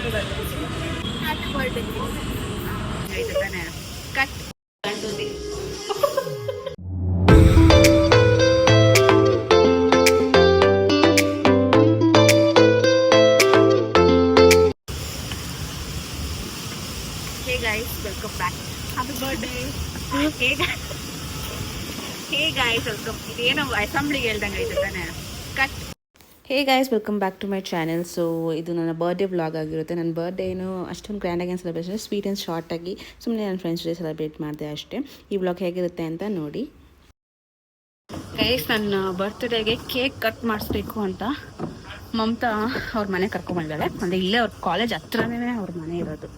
Happy birthday ಆಯ್ತು ತಾನೆ cut ಕಂಡುದಿ hey guys welcome back happy birthday hey guys welcome ಇದೇನೋ ಅಸೆಂಬ್ಲಿಗೆ ಹೇಳ್ದಂಗೆ ಆಯ್ತು ತಾನೆ cut hey guys welcome back to my channel. So ಇದು ನನ್ನ ಬರ್ಡೇ ವ್ಲಾಗ್ ಆಗಿರುತ್ತೆ. ನನ್ನ ಬರ್ಡೇ ಏನು ಅಷ್ಟೊಂದು ಗ್ರ್ಯಾಂಡಾಗಿ ಏನು ಸೆಲೆಬ್ರೇಷನ್, ಸ್ವೀಟ್ ಆ್ಯಂಡ್ ಶಾರ್ಟಾಗಿ ಸುಮ್ಮನೆ ನನ್ನ ಫ್ರೆಂಡ್ಸ್ ಜೊತೆ ಸೆಲೆಬ್ರೇಟ್ ಮಾಡಿದೆ ಅಷ್ಟೇ. ಈ ವ್ಲಾಗ್ ಹೇಗಿರುತ್ತೆ ಅಂತ ನೋಡಿ. ಗೈಸ್ ನನ್ನ ಬರ್ತ್ಡೇಗೆ ಕೇಕ್ ಕಟ್ ಮಾಡಿಸ್ಬೇಕು ಅಂತ ಮಮತಾ ಅವ್ರ ಮನೆ ಕರ್ಕೊಂಬಂದಿದ್ದಾಳೆ. ಅಂದರೆ ಇಲ್ಲೇ ಅವ್ರ ಕಾಲೇಜ್ ಹತ್ರನೇ ಅವ್ರ ಮನೆ ಇರೋದು.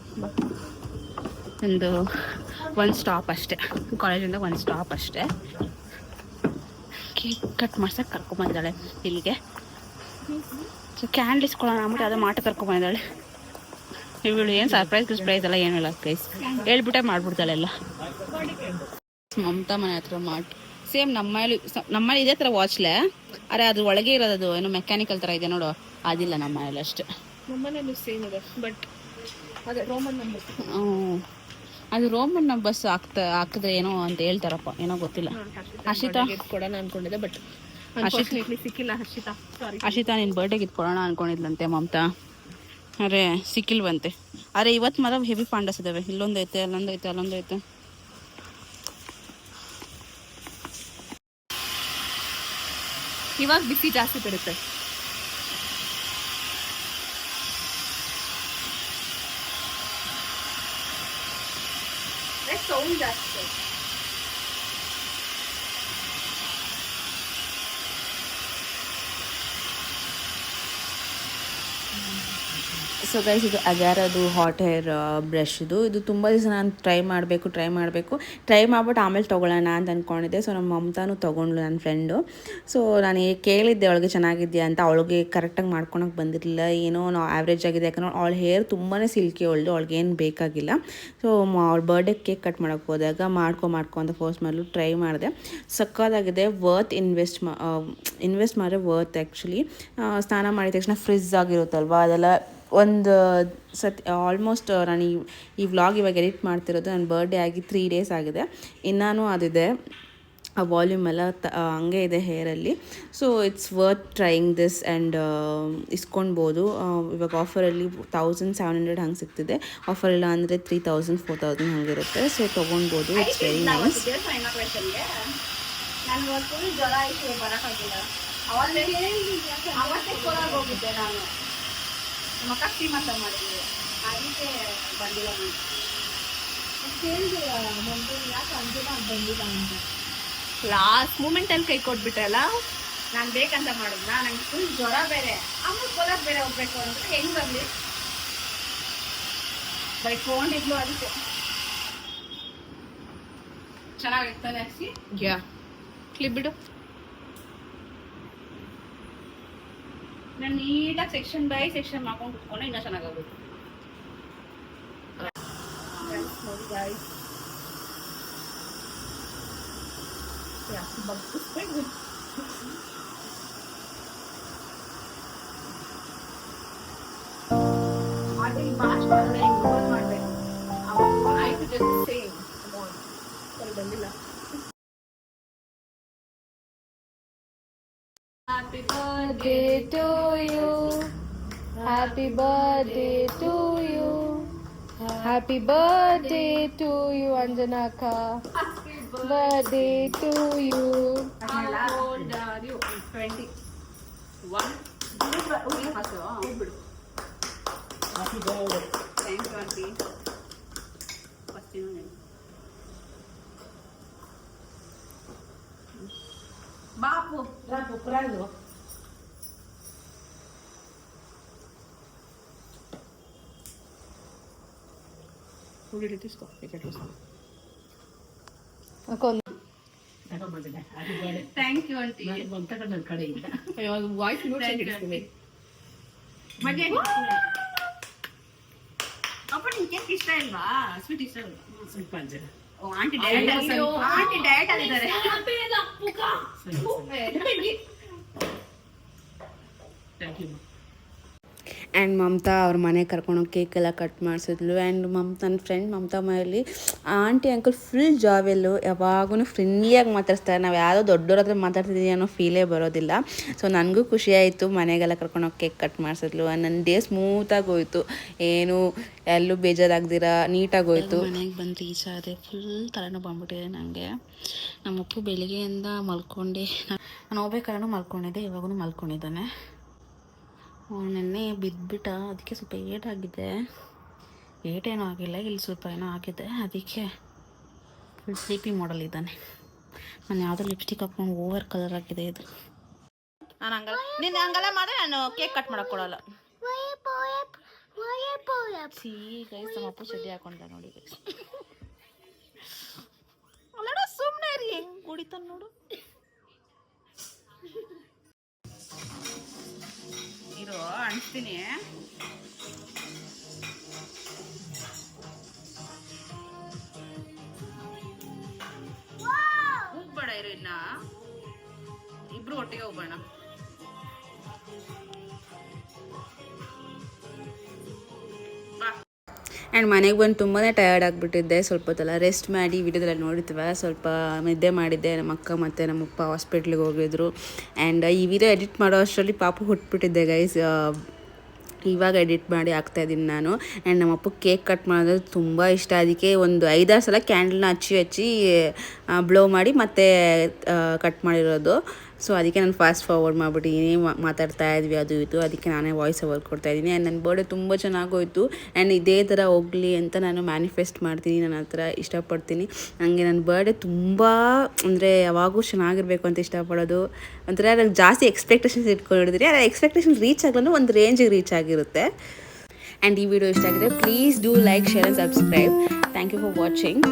ಒಂದು ಸ್ಟಾಪ್ ಅಷ್ಟೇ, ಕಾಲೇಜಿಂದ ಒಂದು ಸ್ಟಾಪ್ ಅಷ್ಟೇ. ಕೇಕ್ ಕಟ್ ಮಾಡ್ಸಕ್ಕೆ ಕರ್ಕೊಂಬಂದಿದ್ದಾಳೆ ಇಲ್ಲಿಗೆ. ಸೊ ಕ್ಯಾಂಡಲ್ ಇಸ್ಕೊಳ್ಳೋಣ ಅಂದ್ಬಿಟ್ಟು ಯಾವುದೋ ಮಾಟ ಕರ್ಕೊಂಬಂದಿದ್ದಾಳೆ. ಇವಳು ಏನು ಸರ್ಪ್ರೈಸ್ ಎಲ್ಲ ಏನೂ ಇಲ್ಲ ಗೈಸ್, ಹೇಳ್ಬಿಟ್ಟೆ ಮಾಡ್ಬಿಡ್ತಾಳೆ ಎಲ್ಲ. ಮಮತಾ ಮನೆ ಹತ್ರ ಮಾಟ್ ಸೇಮ್ ನಮ್ಮಲ್ಲಿ ಇದೇ ಥರ ವಾಚ್ಲೆ, ಅರೆ ಅದ್ರ ಒಳಗೆ ಇರೋದು ಏನೋ ಮೆಕ್ಯಾನಿಕಲ್ ಥರ ಇದೆ ನೋಡು, ಅದಿಲ್ಲ ನಮ್ಮ ಮನೇಲಿ ಅಷ್ಟೇ. ನಮ್ಮನೇಲಿ ಸೇಮ್ ಇದೆ, ಬಟ್ ಅದೇ ರೋಮನ್ ನಂಬರ್. ಅದು ರೋಮನ್ ಬಸ್ ಹಾಕಿದ್ರೆ ಏನೋ ಅಂತ ಹೇಳ್ತಾರಪ್ಪ, ಏನೋ ಗೊತ್ತಿಲ್ಲ. ಹರ್ಷಿತಾ ಕೊಡೋಣ ಅನ್ಕೊಂಡಿದ್ದೆ, ಬಟ್ ಸಿಕ್ಕಿಲ್ಲ. ಹರ್ಷಿತಾ ನಿನ್ನ ಬರ್ಡೇಗೆ ಇಟ್ಕೊಳ್ಳೋಣ ಅನ್ಕೊಂಡಿದ್ಲಂತೆ ಮಮತಾ, ಅರೆ ಸಿಕ್ಕಿಲ್ವಂತೆ. ಅರೆ ಇವತ್ತು ಮಾತ್ರ ಹೆವಿ ಪಾಂಡಸ್ ಇದಾವೆ, ಇಲ್ಲೊಂದೈತೆ ಅಲ್ಲೊಂದೈತೆ. ಇವಾಗ ಬಿಸಿ ಜಾಸ್ತಿ ಬರುತ್ತೆ. ಸೌಂಡ್ ಜಾಸ್ತಿ. ಸೊ ಗೈಸ್ ಇದು ಅಗ್ಯಾರದು ಹಾಟ್ ಹೇರ್ ಬ್ರಷ್ ಇದು ತುಂಬ ದಿವಸ ನಾನು ಟ್ರೈ ಮಾಡಬೇಕು ಟ್ರೈ ಮಾಡ್ಬಿಟ್ಟು ಆಮೇಲೆ ತೊಗೊಳ್ಳೋಣ ಅಂತ ಅಂದ್ಕೊಂಡಿದ್ದೆ. ಸೊ ನಮ್ಮ ಮಮತಾನು ತೊಗೊಂಡ್ಲು, ನನ್ನ ಫ್ರೆಂಡು. ಸೊ ನಾನು ಕೇಳಿದ್ದೆ ಅವಳಿಗೆ ಚೆನ್ನಾಗಿದೆಯಾ ಅಂತ. ಅವಳಿಗೆ ಕರೆಕ್ಟಾಗಿ ಮಾಡ್ಕೊಳಕ್ಕೆ ಬಂದಿರಲಿಲ್ಲ, ಏನೋ ನಾವು ಆ್ಯಾವ್ರೇಜ್ ಆಗಿದೆ. ಯಾಕಂದ್ರೆ ಅವಳ ಹೇರ್ ತುಂಬಾ ಸಿಲ್ಕಿ ಅವಳಿಗೆ ಏನು ಬೇಕಾಗಿಲ್ಲ. ಸೊ ಅವಳ ಬರ್ಡೇ ಕೇಕ್ ಕಟ್ ಮಾಡೋಕ್ಕೆ ಹೋದಾಗ ಮಾಡ್ಕೊ ಅಂತ ಫೋರ್ಸ್ ಮಾಡಲು ಟ್ರೈ ಮಾಡಿದೆ. ಸಕ್ಕತ್ತಾಗಿದೆ, ವರ್ತ್ ಇನ್ವೆಸ್ಟ್ ಮಾಡಿದ್ರೆ ವರ್ತ್ ಆ್ಯಕ್ಚುಲಿ. ಸ್ನಾನ ಮಾಡಿದ ತಕ್ಷಣ ಫ್ರಿಜ್ ಆಗಿರುತ್ತಲ್ವ, ಅದೆಲ್ಲ ಒಂದು ಸತಿ ಆಲ್ಮೋಸ್ಟ್ ನಾನು ಈ ವ್ಲಾಗ್ ಇವಾಗ ಎಡಿಟ್ ಮಾಡ್ತಿರೋದು ನನ್ನ ಬರ್ಡೇ ಆಗಿ 3 days ಆಗಿದೆ. ಇನ್ನೂ ಅದಿದೆ, ಆ ವಾಲ್ಯೂಮ್ ಎಲ್ಲ ಹಂಗೆ ಇದೆ ಹೇರಲ್ಲಿ. So it's worth trying this and ಇಸ್ಕೊಳ್ಬೋದು. ಇವಾಗ ಆಫರಲ್ಲಿ 1700 ಹಂಗೆ ಸಿಗ್ತಿದೆ. ಆಫರ್ ಇಲ್ಲ ಅಂದರೆ 3000 4000 ಹಂಗಿರುತ್ತೆ. ಸೊ ತೊಗೊಳ್ಬೋದು, it's very nice. Last moment ಅಲ್ಲಿ ಕೈ ಕೊಟ್ಬಿಟ್ರಲ್ಲ. ನಾನು ಬೇಕಂತ ಮಾಡಿದ್ನ, ನಂಗೆ ಫುಲ್ ಜ್ವರ ಬೇರೆ, ಆಮೇಲೆ ಕೋಲಾರ ಬೇರೆ ಹೋಗ್ಬೇಕು ಅಂದ್ರೆ ಹೆಂಗ್ ಬಂದ್ಲಿ ಬೈಕೊಂಡಿದ್ಲು. ಅದಕ್ಕೆ ಚೆನ್ನಾಗಿರ್ತಾನೆ ಅಷ್ಟೇ. ಕ್ಲಿಪ್ ಬಿಡು. ನಾನು ನೀಟಾಗಿ ಸೆಕ್ಷನ್ ಬೈ ಸೆಕ್ಷನ್ ಮಾಡ್ಕೊಂಡು ಕುತ್ಕೊಂಡು ಇನ್ನೂ ಚೆನ್ನಾಗಾಗುತ್ತೆ. ಬಂದಿಲ್ಲ. Happy birthday to you. Happy birthday to you. Happy birthday to you, Anjanaka. Happy birthday to you. How old are you? 21. Happy birthday. Thank you, auntie. Bapu, prendo. ಹುಡುಗಿ తీసుకో ticket తీసుకో. Thank you aunty. Voice note ಇಡ್ತೀನಿ. ಅಪ್ಪ ನಿಮ್ಗೆ cake ಇಷ್ಟ ಇಲ್ವಾ? Sweet ಇಷ್ಟ ಇಲ್ವಾ? ಸ್ವಲ್ಪ ಅಂಜನ. ಓ ಆಂಟಿ ಡಯಟ್ ಆಗಿದ್ದಾರೆ. ಆ್ಯಂಡ್ ಮಮತಾ ಅವ್ರ ಮನೆಗೆ ಕರ್ಕೊಂಡೋಗಿ ಕೇಕೆಲ್ಲ ಕಟ್ ಮಾಡಿಸಿದ್ಲು. ಆ್ಯಂಡ್ ನನ್ನ ಫ್ರೆಂಡ್ ಮಮತಾ ಮನೆಯಲ್ಲಿ ಆಂಟಿ ಅಂಕಲ್ ಫುಲ್ ಜಾವೆಲ್ಲು, ಯಾವಾಗೂ ಫ್ರೆಂಡ್ಲಿಯಾಗಿ ಮಾತಾಡ್ತಾರೆ. ನಾವು ಯಾವುದೋ ದೊಡ್ಡವ್ರ ಹತ್ರ ಮಾತಾಡ್ತಿದ್ದೀವಿ ಅನ್ನೋ ಫೀಲೇ ಬರೋದಿಲ್ಲ. ಸೊ ನನಗೂ ಖುಷಿ ಆಯಿತು, ಮನೆಗೆಲ್ಲ ಕರ್ಕೊಂಡೋಗಿ ಕೇಕ್ ಕಟ್ ಮಾಡಿಸಿದ್ಲು. ನನ್ನ ಡೇ ಸ್ಮೂತಾಗಿ ಹೋಯಿತು, ಏನು ಎಲ್ಲೂ ಬೇಜಾರಾಗ್ದಿರ ನೀಟಾಗಿ ಹೋಯಿತು. ಮನೆಗೆ ಬಂದು ರೀಚ್ ಆದೆ, ಫುಲ್ ತಲೆನೋವು ಬಂದ್ಬಿಟ್ಟಿದೆ ನನಗೆ. ನಮ್ಮಪ್ಪು ಬೆಳಿಗ್ಗೆಯಿಂದ ಮಲ್ಕೊಂಡೆ, ನಾನು ಹೋಗ್ಬೇಕಾದ್ರೂ ಮಲ್ಕೊಂಡಿದ್ದೆ, ಇವಾಗೂ ಮಲ್ಕೊಂಡಿದ್ದಾನೆ. ನೆನ್ನೆ ಬಿದ್ದುಬಿಟ್ಟ, ಅದಕ್ಕೆ ಸ್ವಲ್ಪ ಏಟಾಗಿದೆ. ಏಟೇನೂ ಆಗಿಲ್ಲ, ಇಲ್ಲಿ ಸ್ವಲ್ಪ ಏನೋ ಆಗಿದೆ, ಅದಕ್ಕೆ ಫುಲ್ ಸ್ಲೀಪಿ ಮಾಡಲ್ ಇದ್ದಾನೆ. ನಾನು ಯಾವುದೋ ಲಿಪ್ಸ್ಟಿಕ್ ಹಾಕ್ಕೊಂಡು ಓವರ್ ಕಲರ್ ಆಗಿದೆ ಇದು. ನಾನು ಹಂಗಲ್ಲ, ನೀನು ಹಂಗೆಲ್ಲ ಮಾಡಿದ್ರೆ ನಾನು ಕೇಕ್ ಕಟ್ ಮಾಡೋಕ್ಕೆ ಕೊಡೋಲ್ಲ. ಸಿ ಗೈಸ್, ನಮ್ಮ ಅಪ್ಪ ಚಡ್ಡಿ ಹಾಕೊಂಡ ನೋಡಿ ಗೈಸ್. ಅಲ್ಲಡ ಸುಮ್ಮನೆ ರೀ, ಹೆಂಗೆ ಕುಡಿತಾನ ನೋಡು. ಇರೋ ಅಣಿಸ್ತೀನಿ. ಹೋಗ್ಬೇಡ ಇರೋ, ಇನ್ನ ಇಬ್ರು ಒಟ್ಟಿಗೆ ಹೋಗೋಣ. ಆ್ಯಂಡ್ ಮನೆಗೆ ಬಂದು ತುಂಬಾ ಟಯರ್ಡ್ ಆಗಿಬಿಟ್ಟಿದ್ದೆ. ಸ್ವಲ್ಪ ಹೊತ್ತೆಲ್ಲ ರೆಸ್ಟ್ ಮಾಡಿ ವಿಡಿಯೋದೆಲ್ಲ ನೋಡಿದ್ವಿ, ಸ್ವಲ್ಪ ನಿದ್ದೆ ಮಾಡಿದ್ದೆ. ನಮ್ಮ ಅಕ್ಕ ಮತ್ತು ನಮ್ಮಪ್ಪ ಹಾಸ್ಪಿಟ್ಲಿಗೆ ಹೋಗಿದ್ರು. ಆ್ಯಂಡ್ ಈ ವಿಡಿಯೋ ಎಡಿಟ್ ಮಾಡೋ ಅಷ್ಟರಲ್ಲಿ ಪಾಪು ಹುಟ್ಬಿಟ್ಟಿದ್ದೆ ಗೈಸ್. ಇವಾಗ ಎಡಿಟ್ ಮಾಡಿ ಹಾಕ್ತಾಯಿದ್ದೀನಿ ನಾನು. ಆ್ಯಂಡ್ ನಮ್ಮಪ್ಪ ಕೇಕ್ ಕಟ್ ಮಾಡೋದು ತುಂಬ ಇಷ್ಟ, ಅದಕ್ಕೆ ಒಂದು 5-6 ಸಲ ಕ್ಯಾಂಡಲ್ನ ಹಚ್ಚಿ ಬ್ಲೋ ಮಾಡಿ ಮತ್ತೆ ಕಟ್ ಮಾಡಿರೋದು. ಸೊ ಅದಕ್ಕೆ ನಾನು ಫಾಸ್ಟ್ ಫಾರ್ವರ್ಡ್ ಮಾಡಿಬಿಟ್ಟು ಏನೇ ಮಾತಾಡ್ತಾ ಇದ್ವಿ ಅದು ಇದು, ಅದಕ್ಕೆ ನಾನೇ ವಾಯ್ಸ್ ಓವರ್ ಕೊಡ್ತಾಯಿದ್ದೀನಿ. ಆ್ಯಂಡ್ ನನ್ನ ಬರ್ಡೇ ತುಂಬ ಚೆನ್ನಾಗೋಯ್ತು. ಆ್ಯಂಡ್ ಇದೇ ಥರ ಹೋಗಲಿ ಅಂತ ನಾನು ಮ್ಯಾನಿಫೆಸ್ಟ್ ಮಾಡ್ತೀನಿ, ನಾನು ಆ ಥರ ಇಷ್ಟಪಡ್ತೀನಿ. ನನಗೆ ನನ್ನ ಬರ್ಡೇ ತುಂಬ ಅಂದರೆ ಯಾವಾಗೂ ಚೆನ್ನಾಗಿರಬೇಕು ಅಂತ ಇಷ್ಟಪಡೋದು. ಒಂಥರ ನನಗೆ ಜಾಸ್ತಿ ಎಕ್ಸ್ಪೆಕ್ಟೇಷನ್ಸ್ ಇಟ್ಕೊಂಡಿರ್ತೀನಿ, ಆ ಎಕ್ಸ್ಪೆಕ್ಟೇಷನ್ ರೀಚ್ ಆಗಲೂ ಒಂದು ರೇಂಜಿಗೆ ರೀಚ್ ಆಗಿರುತ್ತೆ. ಆ್ಯಂಡ್ ಈ ವಿಡಿಯೋ ಇಷ್ಟ ಆಗಿದ್ರೆ please do like, share and subscribe. Thank you for watching.